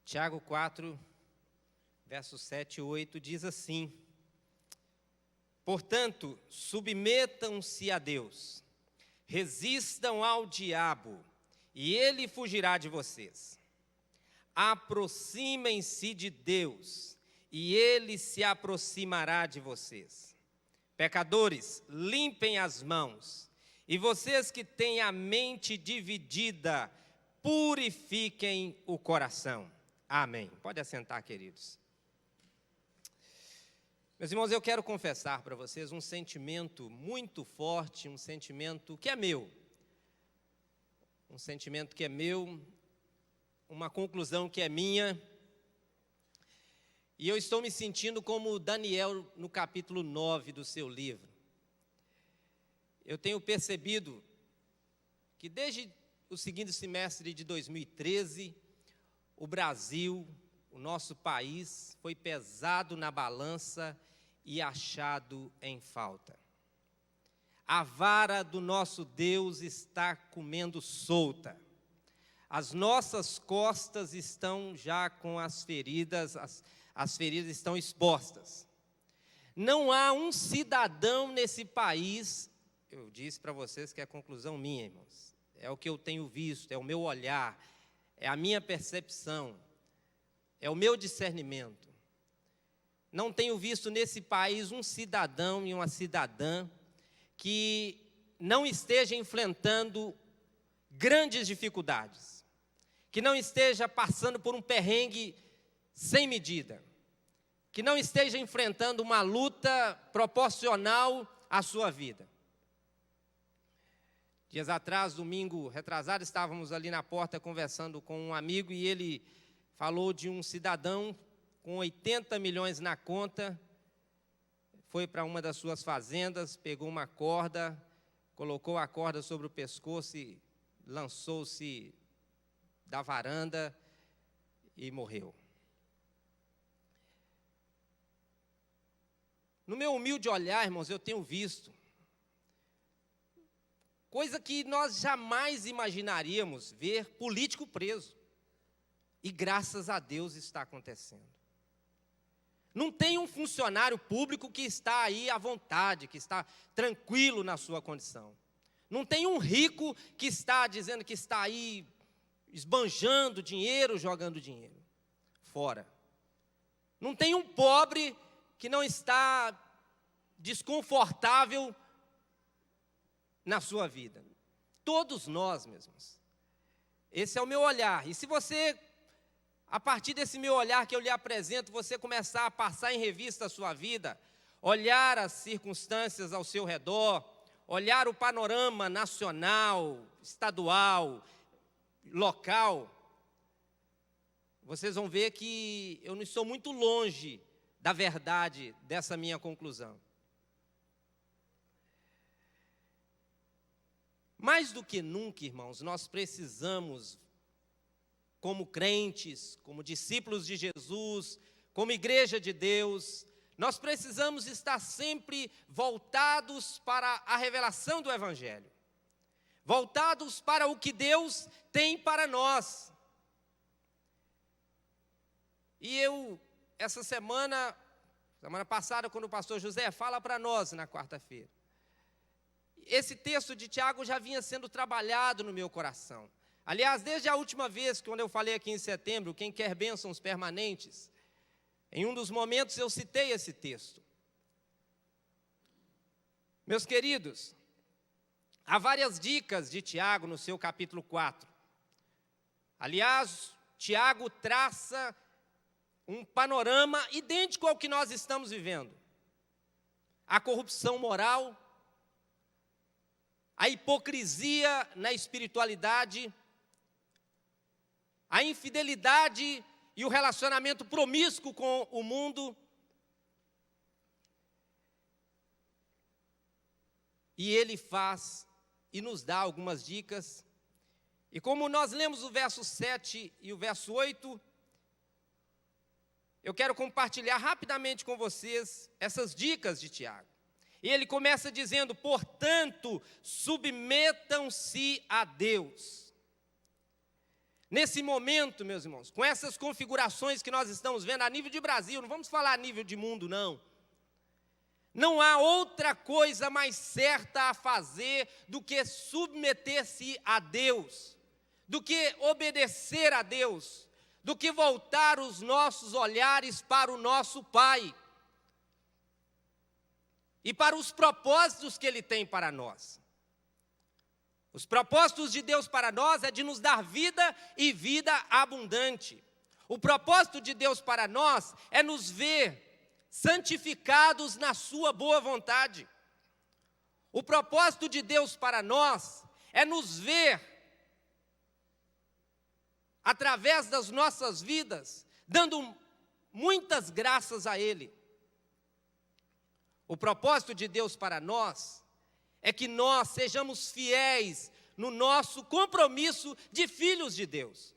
Tiago 4, versos 7 e 8 diz assim: portanto, submetam-se a Deus, resistam ao diabo, e ele fugirá de vocês. Aproximem-se de Deus, e ele se aproximará de vocês. Pecadores, limpem as mãos, e vocês que têm a mente dividida, purifiquem o coração. Amém. Pode assentar, queridos. Meus irmãos, eu quero confessar para vocês um sentimento muito forte, um sentimento que é meu. Um sentimento que é meu, uma conclusão que é minha. E eu estou me sentindo como Daniel no capítulo 9 do seu livro. Eu tenho percebido que desde o segundo semestre de 2013, o Brasil, o nosso país, foi pesado na balança e achado em falta. A vara do nosso Deus está comendo solta. As nossas costas estão já com as feridas estão expostas. Não há um cidadão nesse país, eu disse para vocês que é a conclusão minha, irmãos, é o que eu tenho visto, é o meu olhar, é a minha percepção, é o meu discernimento. Não tenho visto nesse país um cidadão e uma cidadã que não esteja enfrentando grandes dificuldades, que não esteja passando por um perrengue sem medida, que não esteja enfrentando uma luta proporcional à sua vida. Dias atrás, domingo retrasado, estávamos ali na porta conversando com um amigo e ele falou de um cidadão com 80 milhões na conta, foi para uma das suas fazendas, pegou uma corda, colocou a corda sobre o pescoço e lançou-se da varanda e morreu. No meu humilde olhar, irmãos, eu tenho visto coisa que nós jamais imaginaríamos ver político preso. E graças a Deus está acontecendo. Não tem um funcionário público que está aí à vontade, que está tranquilo na sua condição. Não tem um rico que está dizendo que está aí esbanjando dinheiro, jogando dinheiro fora. Não tem um pobre que não está desconfortável na sua vida. Todos nós mesmos. Esse é o meu olhar. E se você, a partir desse meu olhar que eu lhe apresento, você começar a passar em revista a sua vida, olhar as circunstâncias ao seu redor, olhar o panorama nacional, estadual, local, vocês vão ver que eu não estou muito longe da verdade dessa minha conclusão. Mais do que nunca, irmãos, nós precisamos, como crentes, como discípulos de Jesus, como igreja de Deus, nós precisamos estar sempre voltados para a revelação do Evangelho, voltados para o que Deus tem para nós. E eu, essa semana passada, quando o pastor José fala para nós na quarta-feira, esse texto de Tiago já vinha sendo trabalhado no meu coração. Aliás, desde a última vez, quando eu falei aqui em setembro, quem quer bênçãos permanentes, em um dos momentos eu citei esse texto. Meus queridos, há várias dicas de Tiago no seu capítulo 4. Aliás, Tiago traça um panorama idêntico ao que nós estamos vivendo. A corrupção moral, a hipocrisia na espiritualidade, a infidelidade e o relacionamento promíscuo com o mundo. E ele faz e nos dá algumas dicas. E como nós lemos o verso 7 e o verso 8, eu quero compartilhar rapidamente com vocês essas dicas de Tiago. E ele começa dizendo: portanto, submetam-se a Deus. nesse momento, meus irmãos, com essas configurações que nós estamos vendo a nível de Brasil, não vamos falar a nível de mundo, não. Não há outra coisa mais certa a fazer do que submeter-se a Deus, do que obedecer a Deus, do que voltar os nossos olhares para o nosso Pai e para os propósitos que Ele tem para nós. Os propósitos de Deus para nós é de nos dar vida e vida abundante. O propósito de Deus para nós é nos ver santificados na sua boa vontade. O propósito de Deus para nós é nos ver, através das nossas vidas, dando muitas graças a Ele. O propósito de Deus para nós é que nós sejamos fiéis no nosso compromisso de filhos de Deus.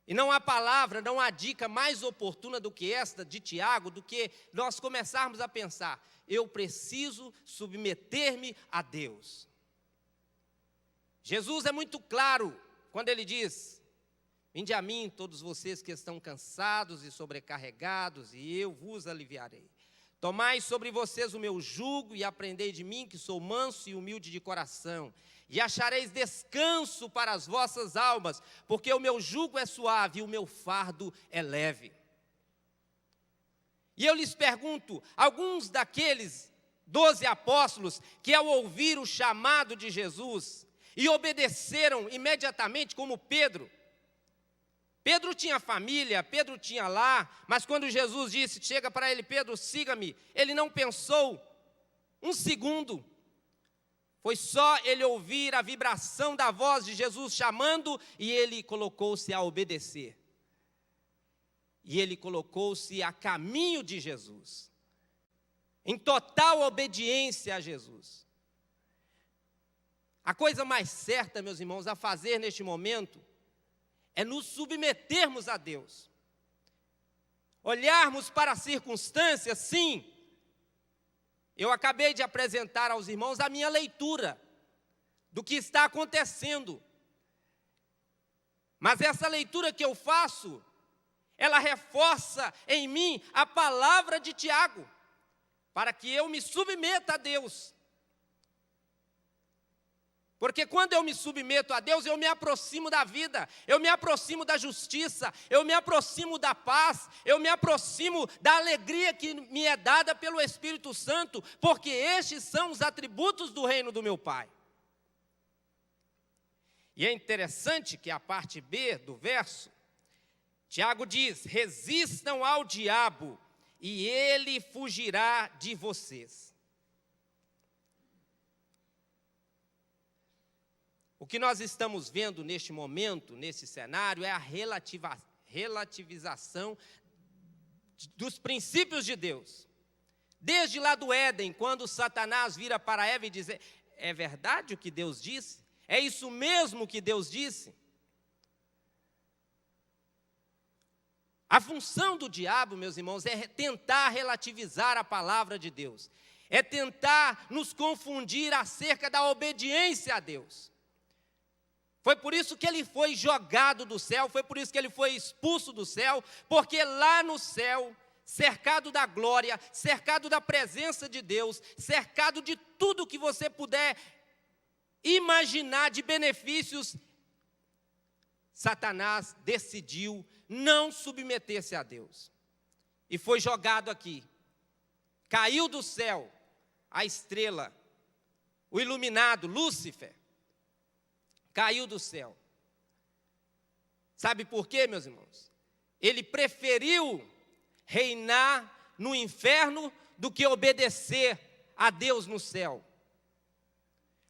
E não há palavra, não há dica mais oportuna do que esta de Tiago, do que nós começarmos a pensar, eu preciso submeter-me a Deus. Jesus é muito claro quando Ele diz, vinde a mim todos vocês que estão cansados e sobrecarregados, e eu vos aliviarei. Tomai sobre vocês o meu jugo e aprendei de mim, que sou manso e humilde de coração, e achareis descanso para as vossas almas, porque o meu jugo é suave e o meu fardo é leve. E eu lhes pergunto, alguns daqueles 12 apóstolos que ao ouvir o chamado de Jesus e obedeceram imediatamente, como Pedro. Pedro tinha família, Pedro tinha lar, mas quando Jesus disse, chega para ele, Pedro, siga-me, ele não pensou um segundo. Foi só ele ouvir a vibração da voz de Jesus chamando e ele colocou-se a obedecer. E ele colocou-se a caminho de Jesus, em total obediência a Jesus. A coisa mais certa, meus irmãos, a fazer neste momento é nos submetermos a Deus. Olharmos para as circunstâncias, sim. Eu acabei de apresentar aos irmãos a minha leitura do que está acontecendo. Mas essa leitura que eu faço, ela reforça em mim a palavra de Tiago, para que eu me submeta a Deus. Porque quando eu me submeto a Deus, eu me aproximo da vida, eu me aproximo da justiça, eu me aproximo da paz, eu me aproximo da alegria que me é dada pelo Espírito Santo, porque estes são os atributos do reino do meu Pai. E é interessante que a parte B do verso, Tiago diz, resistam ao diabo e ele fugirá de vocês. O que nós estamos vendo neste momento, nesse cenário, é a relativização dos princípios de Deus. Desde lá do Éden, quando Satanás vira para Eva e diz, é verdade o que Deus disse? É isso mesmo que Deus disse? A função do diabo, meus irmãos, é tentar relativizar a palavra de Deus. É tentar nos confundir acerca da obediência a Deus. Foi por isso que ele foi jogado do céu, foi por isso que ele foi expulso do céu, porque lá no céu, cercado da glória, cercado da presença de Deus, cercado de tudo que você puder imaginar de benefícios, Satanás decidiu não submeter-se a Deus. E foi jogado aqui. Caiu do céu a estrela, o iluminado, Lúcifer. Caiu do céu. Sabe por quê, meus irmãos? Ele preferiu reinar no inferno do que obedecer a Deus no céu.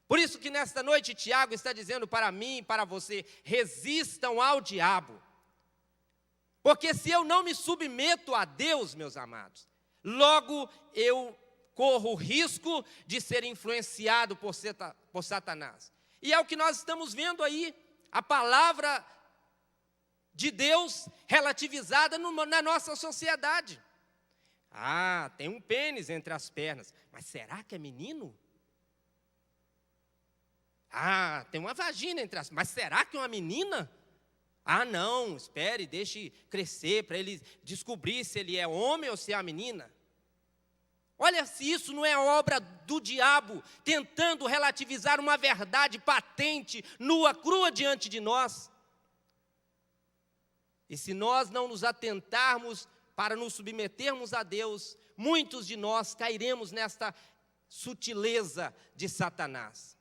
Por isso que nesta noite Tiago está dizendo para mim e para você, resistam ao diabo. Porque se eu não me submeto a Deus, meus amados, logo eu corro o risco de ser influenciado por Satanás. E é o que nós estamos vendo aí, a palavra de Deus relativizada na nossa sociedade. Ah, tem um pênis entre as pernas, mas será que é menino? Ah, tem uma vagina entre as... Mas será que é uma menina? Ah, não, espere, deixe crescer para ele descobrir se ele é homem ou se é a menina. Olha se isso não é obra do diabo, tentando relativizar uma verdade patente, nua, crua diante de nós. E se nós não nos atentarmos para nos submetermos a Deus, muitos de nós cairemos nesta sutileza de Satanás.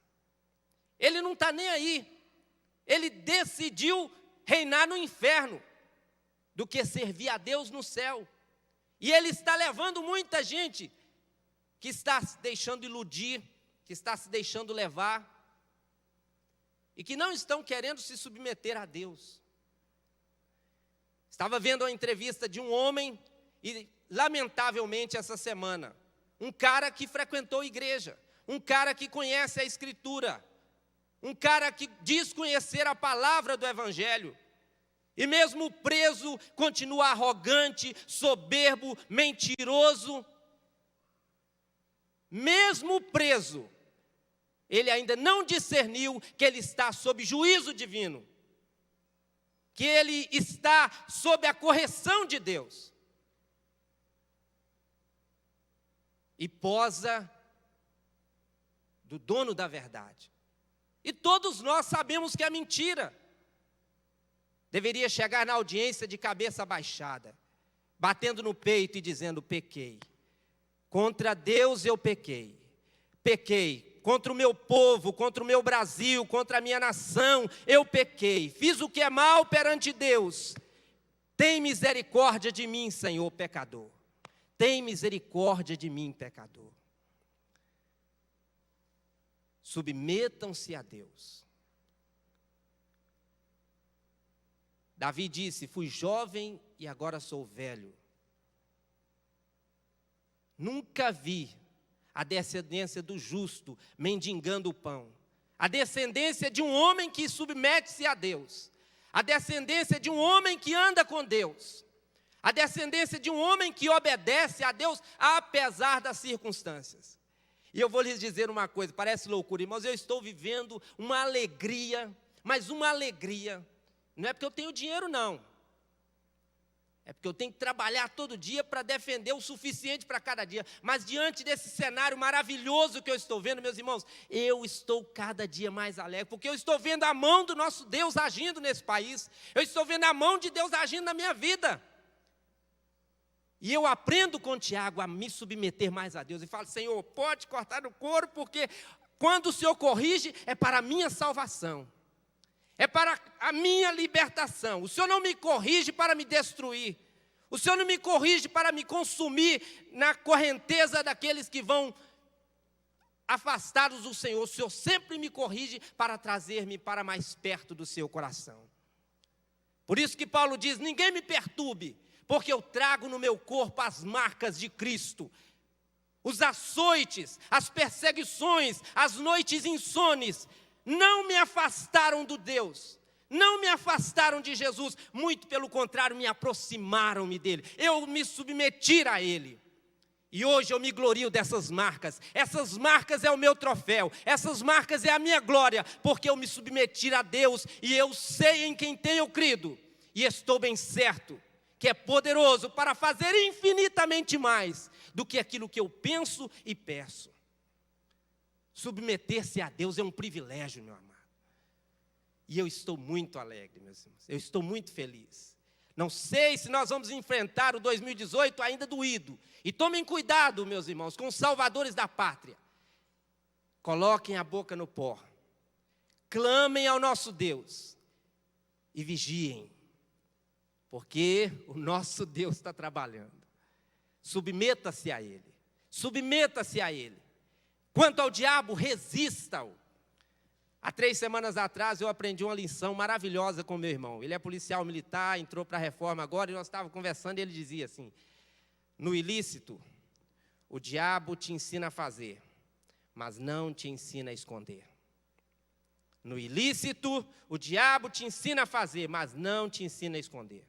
Ele não está nem aí. Ele decidiu reinar no inferno do que servir a Deus no céu. E ele está levando muita gente que está se deixando iludir, que está se deixando levar e que não estão querendo se submeter a Deus. Estava vendo uma entrevista de um homem e, lamentavelmente, essa semana, um cara que frequentou a igreja, um cara que conhece a Escritura, um cara que diz conhecer a palavra do Evangelho, e mesmo preso, continua arrogante, soberbo, mentiroso. Mesmo preso, ele ainda não discerniu que ele está sob juízo divino, que ele está sob a correção de Deus. E posa do dono da verdade. E todos nós sabemos que é mentira. Deveria chegar na audiência de cabeça baixada, batendo no peito e dizendo: pequei. Contra Deus eu pequei. Pequei contra o meu povo, contra o meu Brasil, contra a minha nação, eu pequei. Fiz o que é mal perante Deus. Tem misericórdia de mim, Senhor, pecador. Tem misericórdia de mim, pecador. Submetam-se a Deus. Davi disse: fui jovem e agora sou velho. Nunca vi a descendência do justo mendigando o pão. A descendência de um homem que submete-se a Deus. A descendência de um homem que anda com Deus. A descendência de um homem que obedece a Deus apesar das circunstâncias. E eu vou lhes dizer uma coisa, parece loucura, irmãos, eu estou vivendo uma alegria, mas uma alegria. Não é porque eu tenho dinheiro, não. É porque eu tenho que trabalhar todo dia para defender o suficiente para cada dia. Mas diante desse cenário maravilhoso que eu estou vendo, meus irmãos, eu estou cada dia mais alegre, porque eu estou vendo a mão do nosso Deus agindo nesse país. Eu estou vendo a mão de Deus agindo na minha vida. E eu aprendo com Tiago a me submeter mais a Deus. E falo: Senhor, pode cortar no couro, porque quando o Senhor corrige, é para a minha salvação. É para a minha libertação. O Senhor não me corrige para me destruir. O Senhor não me corrige para me consumir na correnteza daqueles que vão afastados do Senhor. O Senhor sempre me corrige para trazer-me para mais perto do seu coração. Por isso que Paulo diz: ninguém me perturbe, porque eu trago no meu corpo as marcas de Cristo. Os açoites, as perseguições, as noites insones não me afastaram do Deus, não me afastaram de Jesus, muito pelo contrário, me aproximaram-me dele, eu me submeti a ele. E hoje eu me glorio dessas marcas. Essas marcas é o meu troféu, essas marcas é a minha glória, porque eu me submeti a Deus, e eu sei em quem tenho crido, e estou bem certo que é poderoso para fazer infinitamente mais do que aquilo que eu penso e peço. Submeter-se a Deus é um privilégio, meu amado. E eu estou muito alegre, meus irmãos. Eu estou muito feliz. Não sei se nós vamos enfrentar o 2018 ainda doído. E tomem cuidado, meus irmãos, com os salvadores da pátria. Coloquem a boca no pó. Clamem ao nosso Deus. E vigiem. Porque o nosso Deus está trabalhando. Submeta-se a Ele. Submeta-se a Ele. Quanto ao diabo, resista-o. Há 3 semanas atrás eu aprendi uma lição maravilhosa com meu irmão. Ele é policial militar, entrou para a reforma agora, e nós estávamos conversando e ele dizia assim: no ilícito, o diabo te ensina a fazer, mas não te ensina a esconder. No ilícito, o diabo te ensina a fazer, mas não te ensina a esconder.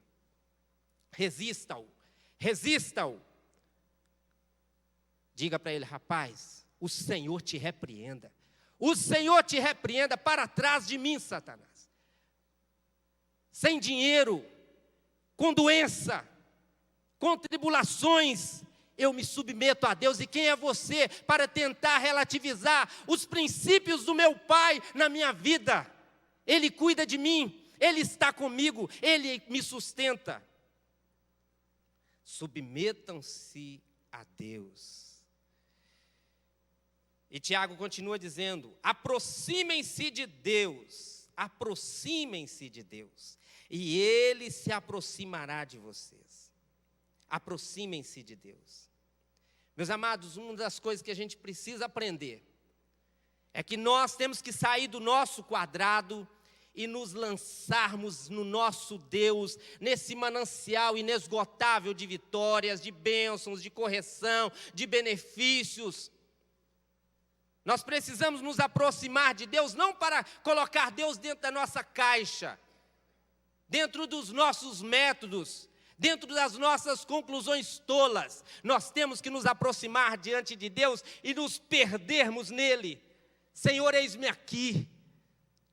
Resista-o, resista-o. Diga para ele: rapaz, o Senhor te repreenda. O Senhor te repreenda, para trás de mim, Satanás. Sem dinheiro, com doença, com tribulações, eu me submeto a Deus. E quem é você para tentar relativizar os princípios do meu Pai na minha vida? Ele cuida de mim, Ele está comigo, Ele me sustenta. Submetam-se a Deus. E Tiago continua dizendo: aproximem-se de Deus, aproximem-se de Deus, e Ele se aproximará de vocês. Aproximem-se de Deus. Meus amados, uma das coisas que a gente precisa aprender é que nós temos que sair do nosso quadrado e nos lançarmos no nosso Deus, nesse manancial inesgotável de vitórias, de bênçãos, de correção, de benefícios. Nós precisamos nos aproximar de Deus, não para colocar Deus dentro da nossa caixa, dentro dos nossos métodos, dentro das nossas conclusões tolas. Nós temos que nos aproximar diante de Deus e nos perdermos nele. Senhor, eis-me aqui.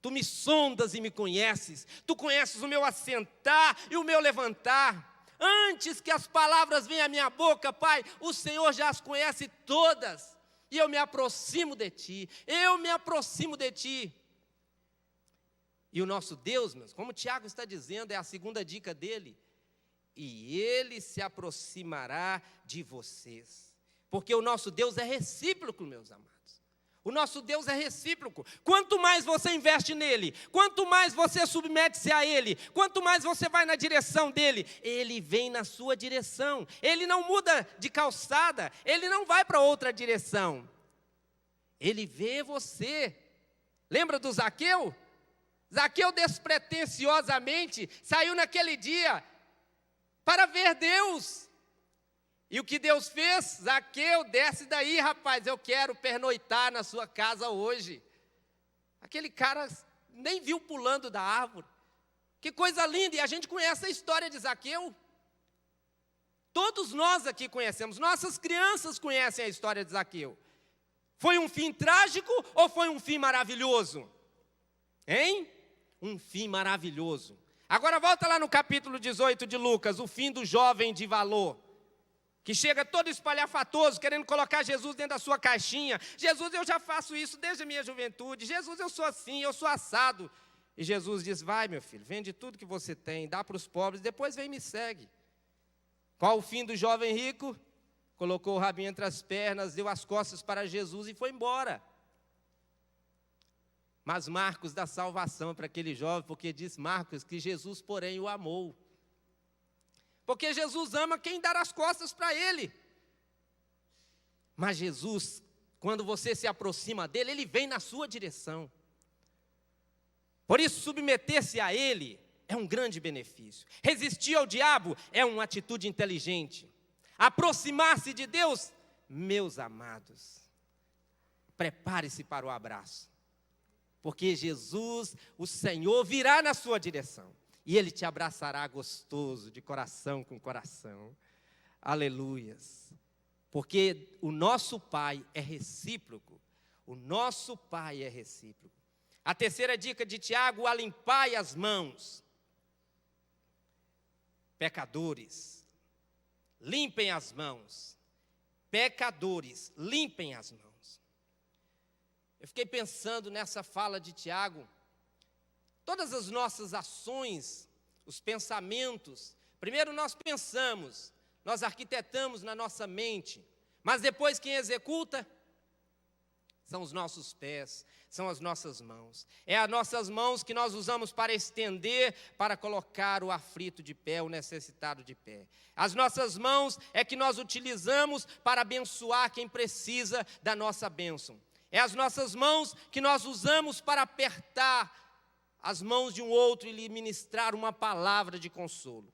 Tu me sondas e me conheces. Tu conheces o meu assentar e o meu levantar. Antes que as palavras venham à minha boca, Pai, o Senhor já as conhece todas. E eu me aproximo de Ti. Eu me aproximo de Ti. E o nosso Deus, meus, como o Tiago está dizendo, é a segunda dica dele. E Ele se aproximará de vocês. Porque o nosso Deus é recíproco, meus amados. O nosso Deus é recíproco. Quanto mais você investe nele, quanto mais você submete-se a ele, quanto mais você vai na direção dele, ele vem na sua direção. Ele não muda de calçada, ele não vai para outra direção. Ele vê você. Lembra do Zaqueu? Zaqueu despretensiosamente saiu naquele dia para ver Deus. E o que Deus fez? Zaqueu, desce daí, rapaz, eu quero pernoitar na sua casa hoje. Aquele cara nem viu pulando da árvore. Que coisa linda, e a gente conhece a história de Zaqueu. Todos nós aqui conhecemos, nossas crianças conhecem a história de Zaqueu. Foi um fim trágico ou foi um fim maravilhoso? Hein? Um fim maravilhoso. Agora volta lá no capítulo 18 de Lucas, o fim do jovem de valor, que chega todo espalhafatoso, querendo colocar Jesus dentro da sua caixinha. Jesus, eu já faço isso desde a minha juventude. Jesus, eu sou assim, eu sou assado. E Jesus diz: vai, meu filho, vende tudo que você tem, dá para os pobres, depois vem e me segue. Qual o fim do jovem rico? Colocou o rabinho entre as pernas, deu as costas para Jesus e foi embora. Mas Marcos dá salvação para aquele jovem, porque diz Marcos que Jesus, porém, o amou. Porque Jesus ama quem dá as costas para Ele. Mas Jesus, quando você se aproxima dEle, Ele vem na sua direção. Por isso, submeter-se a Ele é um grande benefício. Resistir ao diabo é uma atitude inteligente. Aproximar-se de Deus, meus amados, prepare-se para o abraço. Porque Jesus, o Senhor, virá na sua direção. E Ele te abraçará gostoso, de coração com coração. Aleluias. Porque o nosso Pai é recíproco. O nosso Pai é recíproco. A terceira dica de Tiago: alimpai as mãos. Pecadores, limpem as mãos. Pecadores, limpem as mãos. Eu fiquei pensando nessa fala de Tiago. Todas as nossas ações, os pensamentos, primeiro nós pensamos, nós arquitetamos na nossa mente, mas depois quem executa são os nossos pés, são as nossas mãos. É as nossas mãos que nós usamos para estender, para colocar o aflito de pé, o necessitado de pé. As nossas mãos é que nós utilizamos para abençoar quem precisa da nossa bênção. É as nossas mãos que nós usamos para apertar as mãos de um outro e lhe ministrar uma palavra de consolo.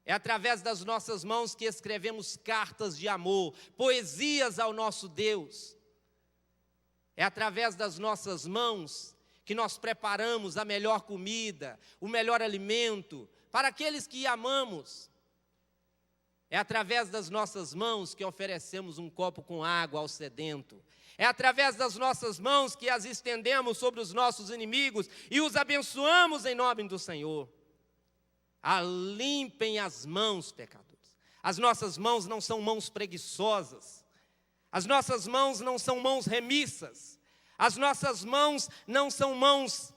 É através das nossas mãos que escrevemos cartas de amor, poesias ao nosso Deus. É através das nossas mãos que nós preparamos a melhor comida, o melhor alimento para aqueles que amamos. É através das nossas mãos que oferecemos um copo com água ao sedento. É através das nossas mãos que as estendemos sobre os nossos inimigos e os abençoamos em nome do Senhor. Limpem as mãos, pecadores. As nossas mãos não são mãos preguiçosas. As nossas mãos não são mãos remissas. As nossas mãos não são mãos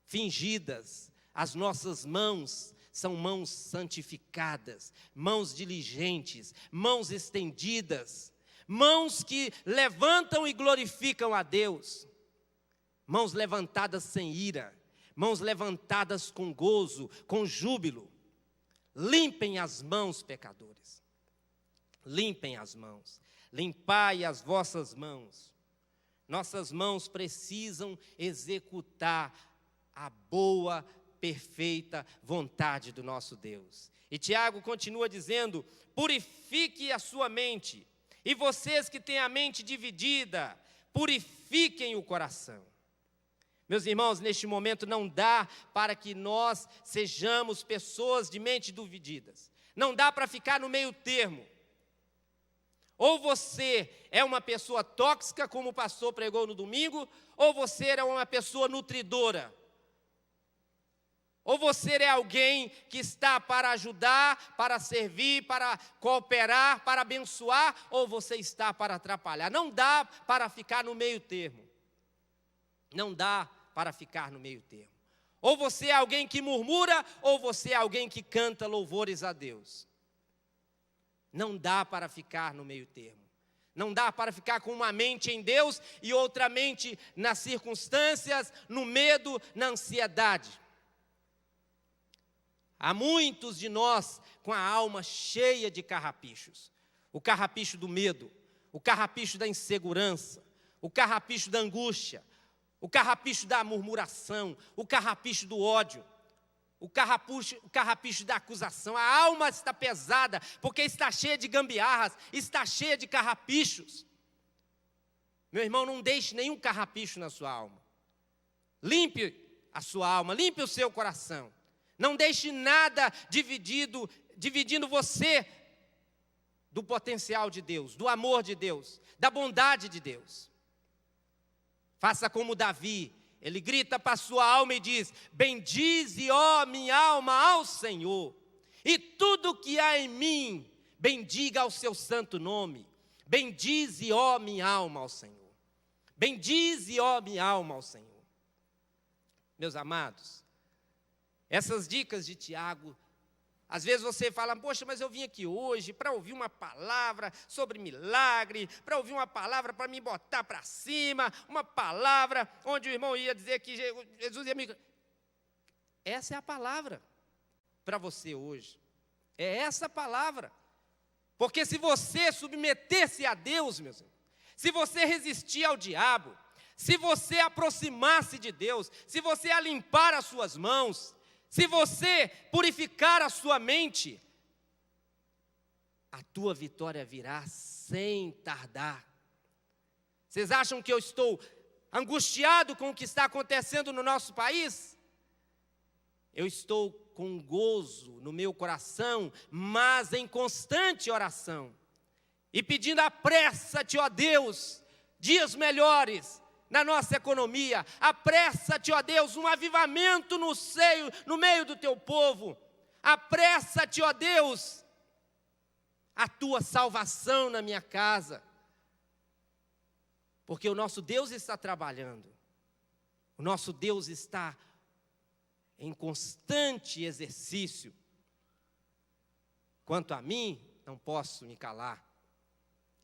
fingidas. As nossas mãos são mãos santificadas, mãos diligentes, mãos estendidas, mãos que levantam e glorificam a Deus, mãos levantadas sem ira, mãos levantadas com gozo, com júbilo. Limpem as mãos, pecadores, limpem as mãos, limpai as vossas mãos. Nossas mãos precisam executar a boa, perfeita vontade do nosso Deus. E Tiago continua dizendo: purifique a sua mente, e vocês que têm a mente dividida, purifiquem o coração. Meus irmãos, neste momento não dá para que nós sejamos pessoas de mente divididas. Não dá para ficar no meio termo. Ou você é uma pessoa tóxica, como o pastor pregou no domingo, ou você é uma pessoa nutridora. Ou você é alguém que está para ajudar, para servir, para cooperar, para abençoar, ou você está para atrapalhar. Não dá para ficar no meio termo. Não dá para ficar no meio termo. Ou você é alguém que murmura, ou você é alguém que canta louvores a Deus. Não dá para ficar no meio termo. Não dá para ficar com uma mente em Deus e outra mente nas circunstâncias, no medo, na ansiedade. Há muitos de nós com a alma cheia de carrapichos. O carrapicho do medo, o carrapicho da insegurança, o carrapicho da angústia, o carrapicho da murmuração, o carrapicho do ódio, o carrapicho da acusação. A alma está pesada porque está cheia de gambiarras, está cheia de carrapichos. Meu irmão, não deixe nenhum carrapicho na sua alma. Limpe a sua alma, limpe o seu coração. Não deixe nada dividindo você do potencial de Deus, do amor de Deus, da bondade de Deus. Faça como Davi, ele grita para a sua alma e diz: bendize, ó minha alma, ao Senhor, e tudo que há em mim, bendiga ao seu santo nome. Bendize, ó minha alma, ao Senhor. Bendize, ó minha alma, ao Senhor. Meus amados, essas dicas de Tiago, às vezes você fala: poxa, mas eu vim aqui hoje para ouvir uma palavra sobre milagre, para ouvir uma palavra para me botar para cima, uma palavra onde o irmão ia dizer que Jesus ia me... Essa é a palavra para você hoje. É essa palavra. Porque se você submeter-se a Deus, meus irmãos, se você resistir ao diabo, se você aproximar-se de Deus, se você alimpar as suas mãos, se você purificar a sua mente, a tua vitória virá sem tardar. Vocês acham que eu estou angustiado com o que está acontecendo no nosso país? Eu estou com gozo no meu coração, mas em constante oração. E pedindo apressa-te, ó Deus, dias melhores na nossa economia. Apressa-te, ó Deus, um avivamento no meio do teu povo. Apressa-te, ó Deus, a tua salvação na minha casa. Porque o nosso Deus está trabalhando. O nosso Deus está em constante exercício. Quanto a mim, não posso me calar.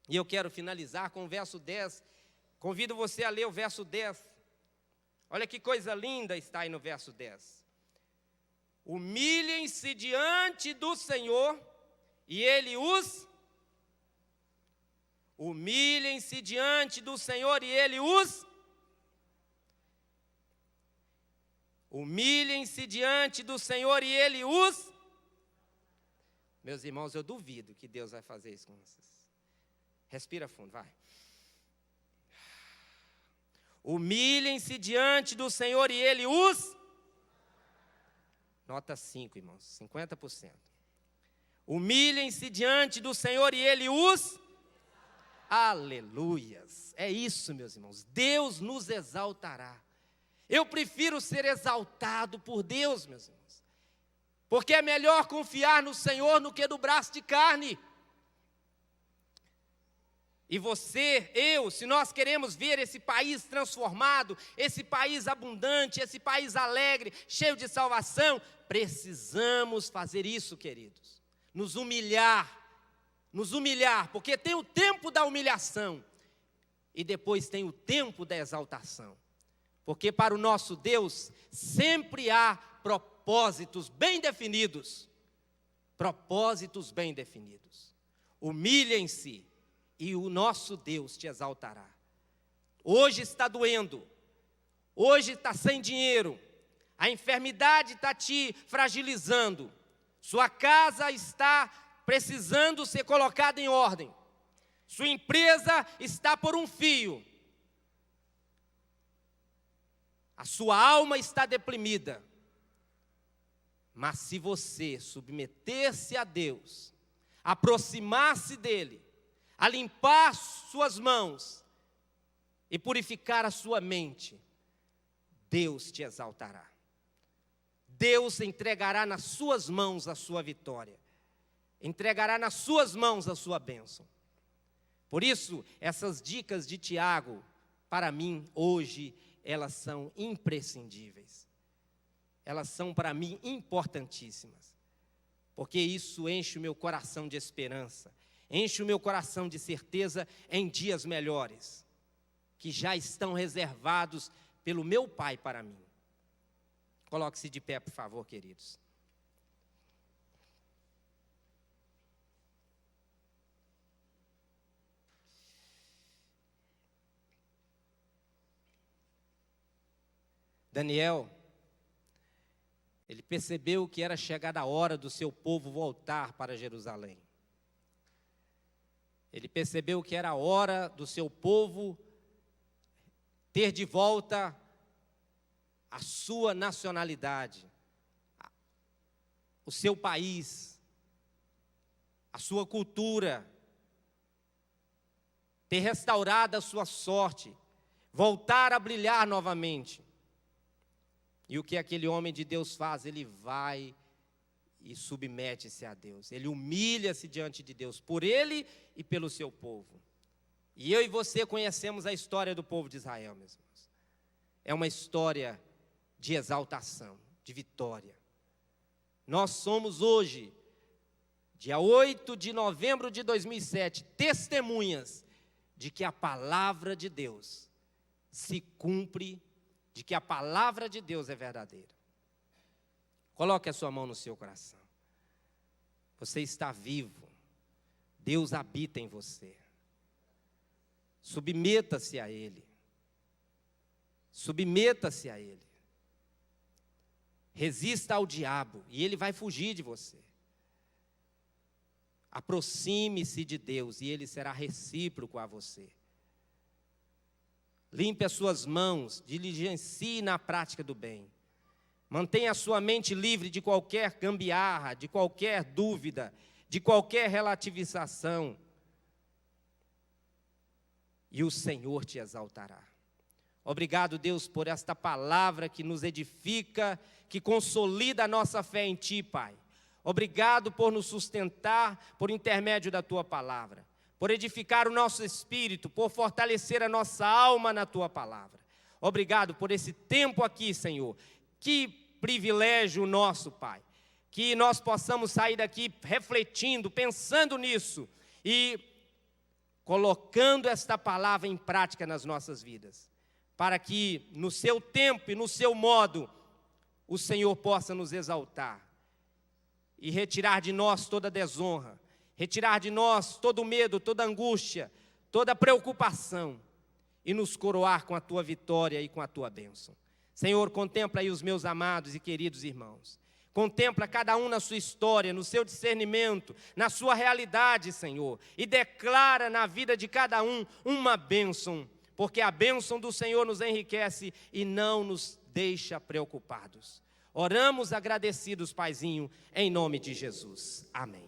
E eu quero finalizar com o verso 10. Convido você a ler o verso 10. Olha que coisa linda está aí no verso 10. Humilhem-se diante do Senhor e Ele os... Humilhem-se diante do Senhor e Ele os... Humilhem-se diante do Senhor e Ele os... Meus irmãos, eu duvido que Deus vai fazer isso com vocês. Respira fundo, vai. Humilhem-se diante do Senhor e Ele os... Nota 5, irmãos, 50%. Humilhem-se diante do Senhor e Ele os... Aleluias. É isso, meus irmãos. Deus nos exaltará. Eu prefiro ser exaltado por Deus, meus irmãos. Porque é melhor confiar no Senhor do que no braço de carne. E você, eu, se nós queremos ver esse país transformado, esse país abundante, esse país alegre, cheio de salvação, precisamos fazer isso, queridos. Nos humilhar, porque tem o tempo da humilhação e depois tem o tempo da exaltação. Porque para o nosso Deus sempre há propósitos bem definidos. Propósitos bem definidos. Humilhem-se e o nosso Deus te exaltará. Hoje está doendo, hoje está sem dinheiro, a enfermidade está te fragilizando, sua casa está precisando ser colocada em ordem, sua empresa está por um fio, a sua alma está deprimida. Mas se você submeter-se a Deus, aproximar-se dEle, a limpar suas mãos e purificar a sua mente, Deus te exaltará. Deus entregará nas suas mãos a sua vitória, entregará nas suas mãos a sua bênção. Por isso, essas dicas de Tiago, para mim, hoje, elas são imprescindíveis. Elas são, para mim, importantíssimas. Porque isso enche o meu coração de esperança, enche o meu coração de certeza em dias melhores, que já estão reservados pelo meu Pai para mim. Coloque-se de pé, por favor, queridos. Daniel, ele percebeu que era chegada a hora do seu povo voltar para Jerusalém. Ele percebeu que era a hora do seu povo ter de volta a sua nacionalidade, o seu país, a sua cultura, ter restaurado a sua sorte, voltar a brilhar novamente. E o que aquele homem de Deus faz? Ele vai e submete-se a Deus, ele humilha-se diante de Deus, por ele e pelo seu povo. E eu e você conhecemos a história do povo de Israel, meus irmãos. É uma história de exaltação, de vitória. Nós somos hoje, dia 8 de novembro de 2007, testemunhas de que a palavra de Deus se cumpre, de que a palavra de Deus é verdadeira. Coloque a sua mão no seu coração. Você está vivo. Deus habita em você. Submeta-se a Ele. Submeta-se a Ele. Resista ao diabo e ele vai fugir de você. Aproxime-se de Deus e Ele será recíproco a você. Limpe as suas mãos, diligencie na prática do bem. Mantenha a sua mente livre de qualquer gambiarra, de qualquer dúvida, de qualquer relativização. E o Senhor te exaltará. Obrigado, Deus, por esta palavra que nos edifica, que consolida a nossa fé em Ti, Pai. Obrigado por nos sustentar por intermédio da Tua palavra, por edificar o nosso espírito, por fortalecer a nossa alma na Tua palavra. Obrigado por esse tempo aqui, Senhor. Que privilégio nosso, Pai, que nós possamos sair daqui refletindo, pensando nisso e colocando esta palavra em prática nas nossas vidas, para que no seu tempo e no seu modo o Senhor possa nos exaltar e retirar de nós toda desonra, retirar de nós todo medo, toda angústia, toda preocupação e nos coroar com a Tua vitória e com a Tua bênção. Senhor, contempla aí os meus amados e queridos irmãos. Contempla cada um na sua história, no seu discernimento, na sua realidade, Senhor. E declara na vida de cada um uma bênção, porque a bênção do Senhor nos enriquece e não nos deixa preocupados. Oramos agradecidos, Paizinho, em nome de Jesus. Amém.